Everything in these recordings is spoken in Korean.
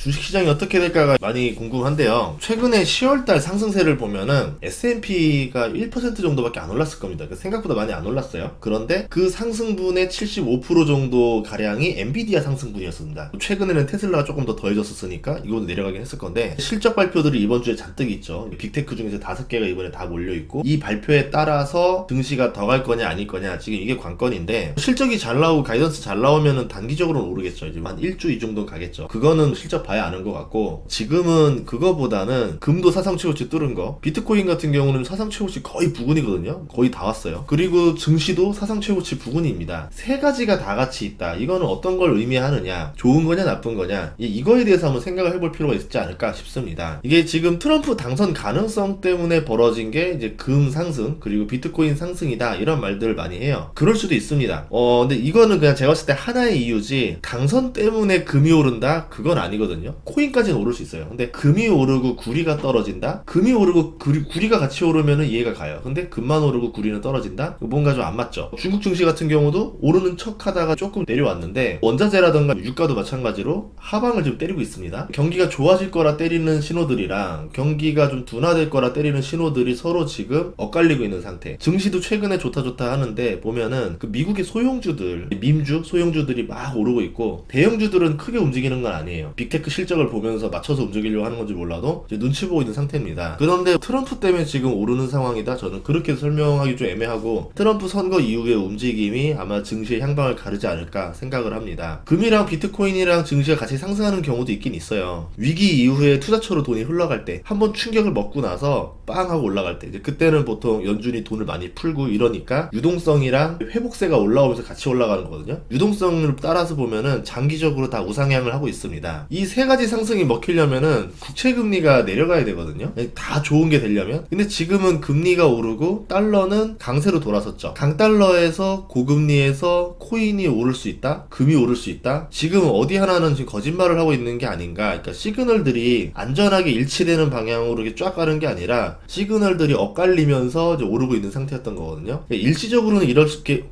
주식시장이 어떻게 될까가 많이 궁금한데요. 최근에 10월달 상승세를 보면은 S&P가 1% 정도밖에 안 올랐을 겁니다. 생각보다 많이 안 올랐어요. 그런데 그 상승분의 75% 정도 가량이 엔비디아 상승분이었습니다. 최근에는 테슬라가 조금 더 더해졌었으니까 이것도 내려가긴 했을 건데, 실적 발표들이 이번 주에 잔뜩 있죠. 빅테크 중에서 5개가 이번에 다 몰려있고, 이 발표에 따라서 증시가 더 갈 거냐 아닐 거냐 지금 이게 관건인데, 실적이 잘 나오고 가이던스 잘 나오면은 단기적으로는 오르겠죠. 이제 한 1주 이 정도는 가겠죠. 그거는 실적 봐야 아는 것 같고, 지금은 그거보다는 금도 사상 최고치 뚫은 거, 비트코인 같은 경우는 사상 최고치 거의 부근이거든요. 거의 다 왔어요. 그리고 증시도 사상 최고치 부근입니다. 세 가지가 다 같이 있다. 이거는 어떤 걸 의미하느냐, 좋은 거냐 나쁜 거냐, 이거에 대해서 한번 생각을 해볼 필요가 있지 않을까 싶습니다. 이게 지금 트럼프 당선 가능성 때문에 벌어진 게 이제 금 상승 그리고 비트코인 상승이다, 이런 말들을 많이 해요. 그럴 수도 있습니다. 근데 이거는 그냥 제가 봤을 때 하나의 이유지, 당선 때문에 금이 오른다? 그건 아니거든요. 코인까지는 오를 수 있어요. 근데 금이 오르고 구리가 떨어진다? 금이 오르고 구리가 같이 오르면은 이해가 가요. 근데 금만 오르고 구리는 떨어진다? 뭔가 좀 안 맞죠. 중국 증시 같은 경우도 오르는 척 하다가 조금 내려왔는데, 원자재라던가 유가도 마찬가지로 하방을 좀 때리고 있습니다. 경기가 좋아질 거라 때리는 신호들이랑 경기가 좀 둔화될 거라 때리는 신호들이 서로 지금 엇갈리고 있는 상태. 증시도 최근에 좋다 하는데 보면은 그 미국의 소형주들, 밈주 소형주들이 막 오르고 있고, 대형주들은 크게 움직이는 건 아니에요. 빅테크 실적을 보면서 맞춰서 움직이려고 하는 건지 몰라도 이제 눈치 보고 있는 상태입니다. 그런데 트럼프 때문에 지금 오르는 상황이다? 저는 그렇게 설명하기 좀 애매하고, 트럼프 선거 이후의 움직임이 아마 증시의 향방을 가르지 않을까 생각을 합니다. 금이랑 비트코인이랑 증시가 같이 상승하는 경우도 있긴 있어요. 위기 이후에 투자처로 돈이 흘러갈 때, 한번 충격을 먹고 나서 빵 하고 올라갈 때, 이제 그때는 보통 연준이 돈을 많이 풀고 이러니까 유동성이랑 회복세가 올라오면서 같이 올라가는 거거든요. 유동성을 따라서 보면은 장기적으로 다 우상향을 하고 있습니다. 이 세 가지 상승이 먹히려면은 국채금리가 내려가야 되거든요. 다 좋은 게 되려면. 근데 지금은 금리가 오르고 달러는 강세로 돌아섰죠. 강달러에서 고금리에서 코인이 오를 수 있다? 금이 오를 수 있다? 지금 어디 하나는 지금 거짓말을 하고 있는 게 아닌가. 그러니까 시그널들이 안전하게 일치되는 방향으로 이렇게 쫙 가는 게 아니라 시그널들이 엇갈리면서 이제 오르고 있는 상태였던 거거든요. 일시적으로는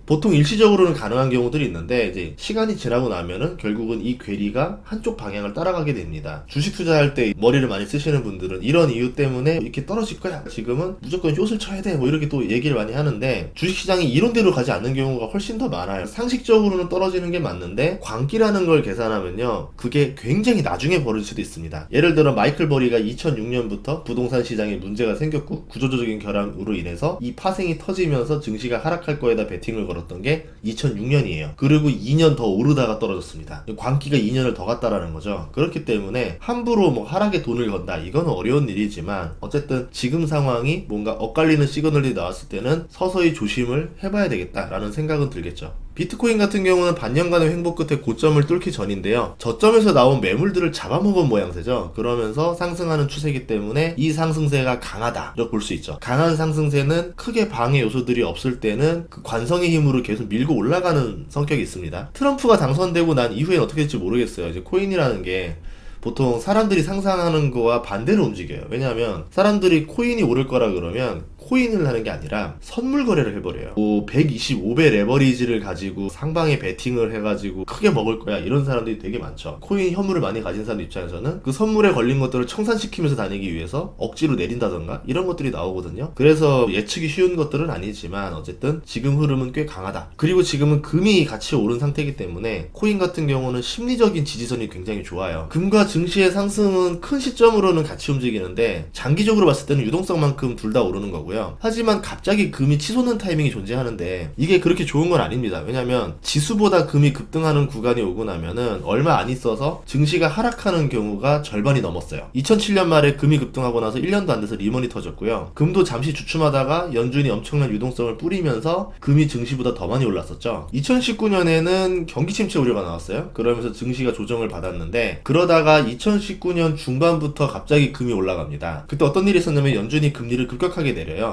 보통 일시적으로는 가능한 경우들이 있는데, 이제 시간이 지나고 나면은 결국은 이 괴리가 한쪽 방향을 따라가게 됩니다. 주식 투자할 때 머리를 많이 쓰시는 분들은 이런 이유 때문에 이렇게 떨어질 거야, 지금은 무조건 숏을 쳐야 돼, 뭐 이렇게 또 얘기를 많이 하는데, 주식시장이 이론대로 가지 않는 경우가 훨씬 더 많아요. 상식적으로는 떨어지는 게 맞는데 광기라는 걸 계산하면요, 그게 굉장히 나중에 벌어질 수도 있습니다. 예를 들어 마이클 버리가 2006년부터 부동산 시장에 문제가 생겼고 구조조적인 결함으로 인해서 이 파생이 터지면서 증시가 하락할 거에다 베팅을 걸었던 게 2006년이에요. 그리고 2년 더 오르다가 떨어졌습니다. 광기가 2년을 더 갔다라는 거죠. 그렇기 때문에 함부로 뭐 하락에 돈을 건다, 이건 어려운 일이지만, 어쨌든 지금 상황이 뭔가 엇갈리는 시그널이 나왔을 때는 서서히 조심을 해봐야 되겠다라는 생각은 들겠죠. 비트코인 같은 경우는 반년간의 횡보 끝에 고점을 뚫기 전인데요, 저점에서 나온 매물들을 잡아먹은 모양새죠. 그러면서 상승하는 추세이기 때문에 이 상승세가 강하다 이렇게 볼 수 있죠. 강한 상승세는 크게 방해 요소들이 없을 때는 그 관성의 힘으로 계속 밀고 올라가는 성격이 있습니다. 트럼프가 당선되고 난 이후엔 어떻게 될지 모르겠어요. 이제 코인이라는 게 보통 사람들이 상상하는 거와 반대로 움직여요. 왜냐하면 사람들이 코인이 오를 거라 그러면 코인을 하는 게 아니라 선물 거래를 해버려요. 125배 레버리지를 가지고 상방에 베팅을 해가지고 크게 먹을 거야, 이런 사람들이 되게 많죠. 코인 현물을 많이 가진 사람 입장에서는 그 선물에 걸린 것들을 청산시키면서 다니기 위해서 억지로 내린다던가 이런 것들이 나오거든요. 그래서 예측이 쉬운 것들은 아니지만 어쨌든 지금 흐름은 꽤 강하다. 그리고 지금은 금이 같이 오른 상태이기 때문에 코인 같은 경우는 심리적인 지지선이 굉장히 좋아요. 금과 증시의 상승은 큰 시점으로는 같이 움직이는데, 장기적으로 봤을 때는 유동성만큼 둘 다 오르는 거고요. 하지만 갑자기 금이 치솟는 타이밍이 존재하는데 이게 그렇게 좋은 건 아닙니다. 왜냐면 지수보다 금이 급등하는 구간이 오고 나면은 얼마 안 있어서 증시가 하락하는 경우가 절반이 넘었어요. 2007년 말에 금이 급등하고 나서 1년도 안 돼서 리먼이 터졌고요. 금도 잠시 주춤하다가 연준이 엄청난 유동성을 뿌리면서 금이 증시보다 더 많이 올랐었죠. 2019년에는 경기 침체 우려가 나왔어요. 그러면서 증시가 조정을 받았는데, 그러다가 2019년 중반부터 갑자기 금이 올라갑니다. 그때 어떤 일이 있었냐면 연준이 금리를 급격하게 내려요.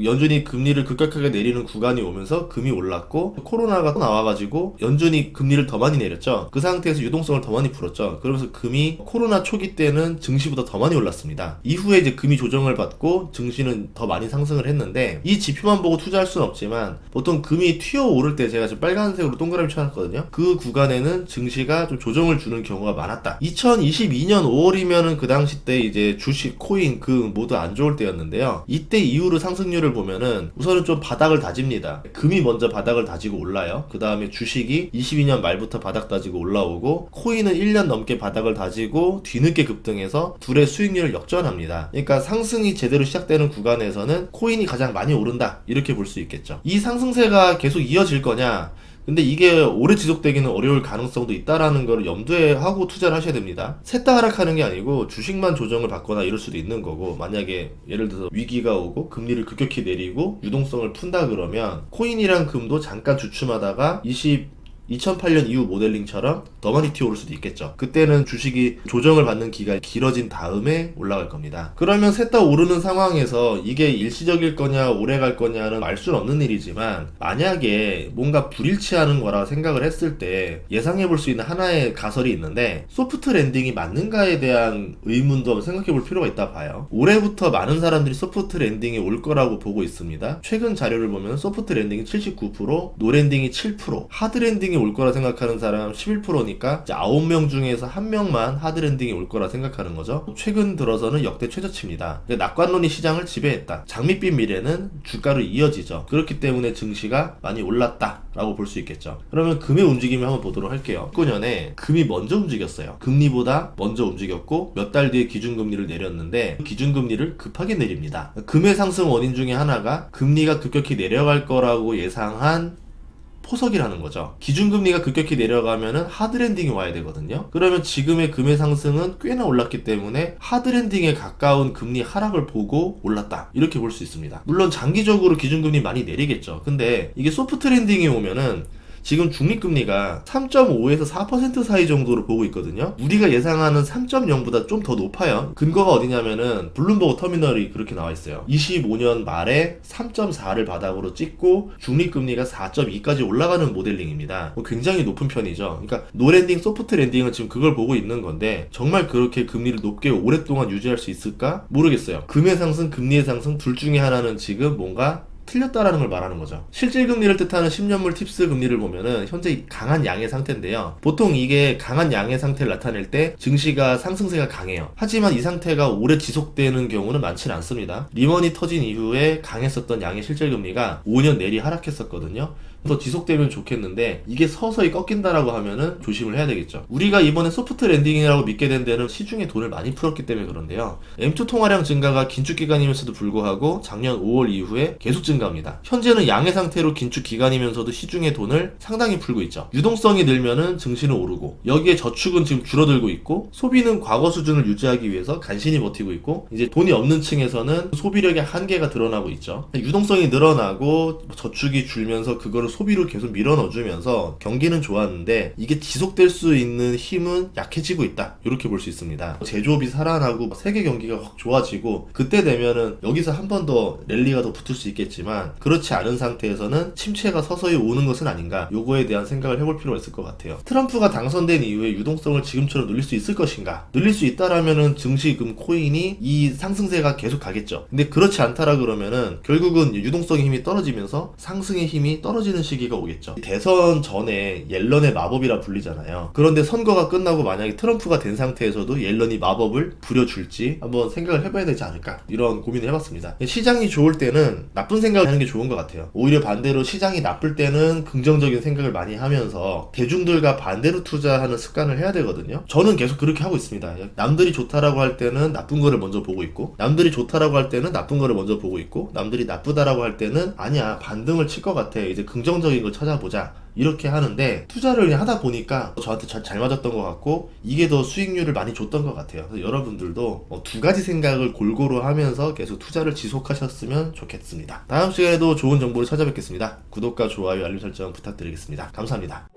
연준이 금리를 급격하게 내리는 구간이 오면서 금이 올랐고, 코로나가 또 나와가지고 연준이 금리를 더 많이 내렸죠. 그 상태에서 유동성을 더 많이 풀었죠. 그러면서 금이 코로나 초기 때는 증시보다 더 많이 올랐습니다. 이후에 이제 금이 조정을 받고 증시는 더 많이 상승을 했는데, 이 지표만 보고 투자할 수는 없지만 보통 금이 튀어 오를 때, 제가 지금 빨간색으로 동그라미 쳐놨거든요. 그 구간에는 증시가 좀 조정을 주는 경우가 많았다. 2020 22년 5월이면은 그 당시 때 이제 주식, 코인, 모두 안 좋을 때였는데요. 이때 이후로 상승률을 보면은 우선은 좀 바닥을 다집니다. 금이 먼저 바닥을 다지고 올라요. 그 다음에 주식이 22년 말부터 바닥 다지고 올라오고, 코인은 1년 넘게 바닥을 다지고 뒤늦게 급등해서 둘의 수익률을 역전합니다. 그러니까 상승이 제대로 시작되는 구간에서는 코인이 가장 많이 오른다, 이렇게 볼 수 있겠죠. 이 상승세가 계속 이어질 거냐, 근데 이게 오래 지속되기는 어려울 가능성도 있다라는 걸 염두에 하고 투자를 하셔야 됩니다. 셋 다 하락하는 게 아니고 주식만 조정을 받거나 이럴 수도 있는 거고, 만약에 예를 들어서 위기가 오고 금리를 급격히 내리고 유동성을 푼다 그러면 코인이랑 금도 잠깐 주춤하다가 2008년 이후 모델링처럼 더 많이 튀어오를 수도 있겠죠. 그때는 주식이 조정을 받는 기간이 길어진 다음에 올라갈 겁니다. 그러면 셋 다 오르는 상황에서 이게 일시적일 거냐 오래 갈 거냐는 알 수는 없는 일이지만, 만약에 뭔가 불일치하는 거라 생각을 했을 때 예상해 볼 수 있는 하나의 가설이 있는데, 소프트 랜딩이 맞는가에 대한 의문도 한번 생각해 볼 필요가 있다 봐요. 올해부터 많은 사람들이 소프트 랜딩이 올 거라고 보고 있습니다. 최근 자료를 보면 소프트 랜딩이 79%, 노 랜딩이 7%, 하드 랜딩이 올 거라 생각하는 사람 11%니까 이제 9명 중에서 1명만 하드랜딩이 올 거라 생각하는 거죠. 최근 들어서는 역대 최저치입니다. 낙관론이 시장을 지배했다. 장밋빛 미래는 주가로 이어지죠. 그렇기 때문에 증시가 많이 올랐다 라고 볼 수 있겠죠. 그러면 금의 움직임을 한번 보도록 할게요. 19년에 금이 먼저 움직였어요. 금리보다 먼저 움직였고 몇 달 뒤에 기준금리를 내렸는데 기준금리를 급하게 내립니다. 금의 상승 원인 중에 하나가 금리가 급격히 내려갈 거라고 예상한 포석이라는 거죠. 기준금리가 급격히 내려가면은 하드랜딩이 와야 되거든요. 그러면 지금의 금의 상승은 꽤나 올랐기 때문에 하드랜딩에 가까운 금리 하락을 보고 올랐다, 이렇게 볼 수 있습니다. 물론 장기적으로 기준금리 많이 내리겠죠. 근데 이게 소프트 랜딩이 오면은 지금 중립금리가 3.5에서 4% 사이 정도로 보고 있거든요. 우리가 예상하는 3.0보다 좀 더 높아요. 근거가 어디냐면은 블룸버그 터미널이 그렇게 나와 있어요. 25년 말에 3.4를 바닥으로 찍고 중립금리가 4.2까지 올라가는 모델링입니다. 굉장히 높은 편이죠. 그러니까 노랜딩, 소프트 랜딩은 지금 그걸 보고 있는 건데, 정말 그렇게 금리를 높게 오랫동안 유지할 수 있을까? 모르겠어요. 금의 상승, 금리의 상승 둘 중에 하나는 지금 뭔가 틀렸다라는 걸 말하는 거죠. 실질금리를 뜻하는 10년물 팁스 금리를 보면은 현재 강한 양의 상태인데요. 보통 이게 강한 양의 상태를 나타낼 때 증시가 상승세가 강해요. 하지만 이 상태가 오래 지속되는 경우는 많지는 않습니다. 리먼이 터진 이후에 강했었던 양의 실질금리가 5년 내리 하락했었거든요. 더 지속되면 좋겠는데 이게 서서히 꺾인다라고 하면은 조심을 해야 되겠죠. 우리가 이번에 소프트 랜딩이라고 믿게 된 데는 시중에 돈을 많이 풀었기 때문에 그런데요. M2 통화량 증가가 긴축 기간이면서도 불구하고 작년 5월 이후에 계속 증가합니다. 현재는 양의 상태로 긴축 기간이면서도 시중에 돈을 상당히 풀고 있죠. 유동성이 늘면은 증시는 오르고, 여기에 저축은 지금 줄어들고 있고, 소비는 과거 수준을 유지하기 위해서 간신히 버티고 있고, 이제 돈이 없는 층에서는 소비력의 한계가 드러나고 있죠. 유동성이 늘어나고 저축이 줄면서 그거를 소비로 계속 밀어넣어주면서 경기는 좋았는데 이게 지속될 수 있는 힘은 약해지고 있다, 이렇게 볼 수 있습니다. 제조업이 살아나고 세계 경기가 확 좋아지고 그때 되면은 여기서 한 번 더 랠리가 더 붙을 수 있겠지만, 그렇지 않은 상태에서는 침체가 서서히 오는 것은 아닌가, 요거에 대한 생각을 해볼 필요가 있을 것 같아요. 트럼프가 당선된 이후에 유동성을 지금처럼 늘릴 수 있을 것인가? 늘릴 수 있다라면은 증시, 금, 코인이 이 상승세가 계속 가겠죠. 근데 그렇지 않다라 그러면은 결국은 유동성의 힘이 떨어지면서 상승의 힘이 떨어지는 시기가 오겠죠. 대선 전에 옐런의 마법이라 불리잖아요. 그런데 선거가 끝나고 만약에 트럼프가 된 상태에서도 옐런이 마법을 부려줄지 한번 생각을 해봐야 되지 않을까, 이런 고민을 해봤습니다. 시장이 좋을 때는 나쁜 생각을 하는 게 좋은 것 같아요. 오히려 반대로 시장이 나쁠 때는 긍정적인 생각을 많이 하면서 대중들과 반대로 투자하는 습관을 해야 되거든요. 저는 계속 그렇게 하고 있습니다. 남들이 좋다라고 할 때는 나쁜 거를 먼저 보고 있고, 남들이 좋다라고 할 때는 나쁜 거를 먼저 보고 있고, 남들이 나쁘다라고 할 때는 아니야, 반등을 칠 것 같아, 이제 긍정적인 걸 찾아보자, 이렇게 하는데, 투자를 그냥 하다 보니까 저한테 잘 맞았던 것 같고 이게 더 수익률을 많이 줬던 것 같아요. 그래서 여러분들도 두 가지 생각을 골고루 하면서 계속 투자를 지속하셨으면 좋겠습니다. 다음 시간에도 좋은 정보를 찾아뵙겠습니다. 구독과 좋아요, 알림 설정 부탁드리겠습니다. 감사합니다.